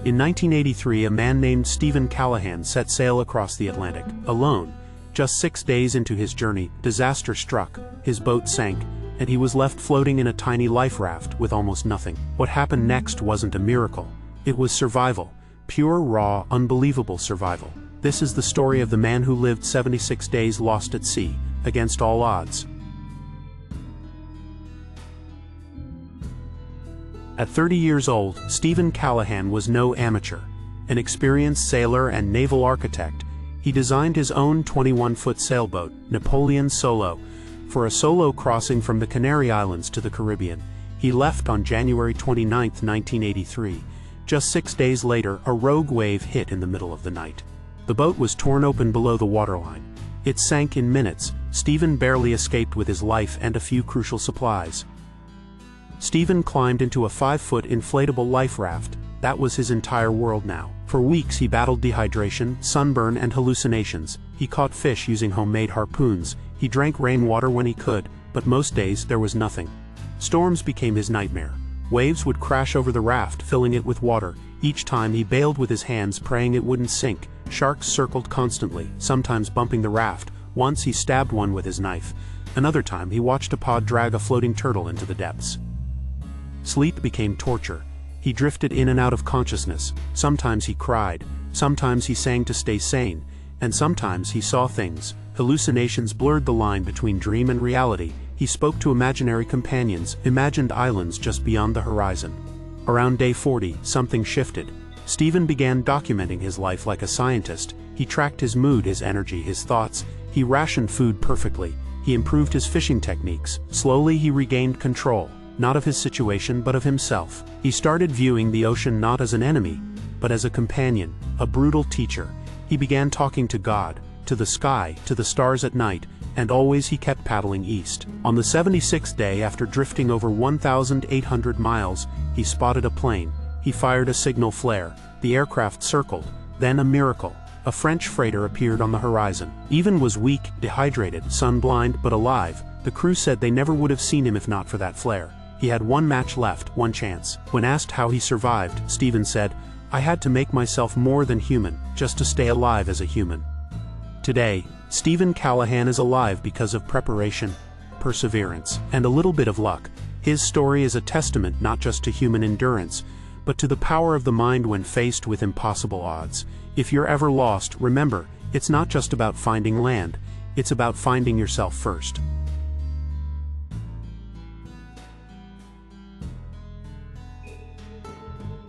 In 1983, a man named Stephen Callahan set sail across the Atlantic, alone. Just 6 days into his journey, disaster struck, his boat sank, and he was left floating in a tiny life raft with almost nothing. What happened next wasn't a miracle. It was survival. Pure, raw, unbelievable survival. This is the story of the man who lived 76 days lost at sea, against all odds. At 30 years old, Stephen Callahan was no amateur. An experienced sailor and naval architect, he designed his own 21-foot sailboat, Napoleon Solo, for a solo crossing from the Canary Islands to the Caribbean. He left on January 29, 1983. Just 6 days later, a rogue wave hit in the middle of the night. The boat was torn open below the waterline. It sank in minutes. Stephen barely escaped with his life and a few crucial supplies. Stephen climbed into a 5-foot inflatable life raft. That was his entire world now. For weeks he battled dehydration, sunburn, and hallucinations. He caught fish using homemade harpoons. He drank rainwater when he could, but most days there was nothing. Storms became his nightmare. Waves would crash over the raft, filling it with water. Each time he bailed with his hands, praying it wouldn't sink. Sharks circled constantly, sometimes bumping the raft. Once he stabbed one with his knife. Another time he watched a pod drag a floating turtle into the depths. Sleep became torture. He drifted in and out of consciousness. Sometimes he cried, sometimes he sang to stay sane, and sometimes he saw things. Hallucinations blurred the line between dream and reality. He spoke to imaginary companions, imagined islands just beyond the horizon. Around day 40, something shifted. Stephen began documenting his life like a scientist. He tracked his mood, his energy, his thoughts. He rationed food perfectly. He improved his fishing techniques. Slowly he regained control. Not of his situation, but of himself. He started viewing the ocean not as an enemy, but as a companion, a brutal teacher. He began talking to God, to the sky, to the stars at night, and always he kept paddling east. On the 76th day, after drifting over 1,800 miles, he spotted a plane. He fired a signal flare. The aircraft circled. Then a miracle. A French freighter appeared on the horizon. Stephen was weak, dehydrated, sun-blind, but alive. The crew said they never would have seen him if not for that flare. He had one match left, one chance. When asked how he survived, Stephen said, "I had to make myself more than human, just to stay alive as a human." Today, Stephen Callahan is alive because of preparation, perseverance, and a little bit of luck. His story is a testament not just to human endurance, but to the power of the mind when faced with impossible odds. If you're ever lost, remember, it's not just about finding land, it's about finding yourself first.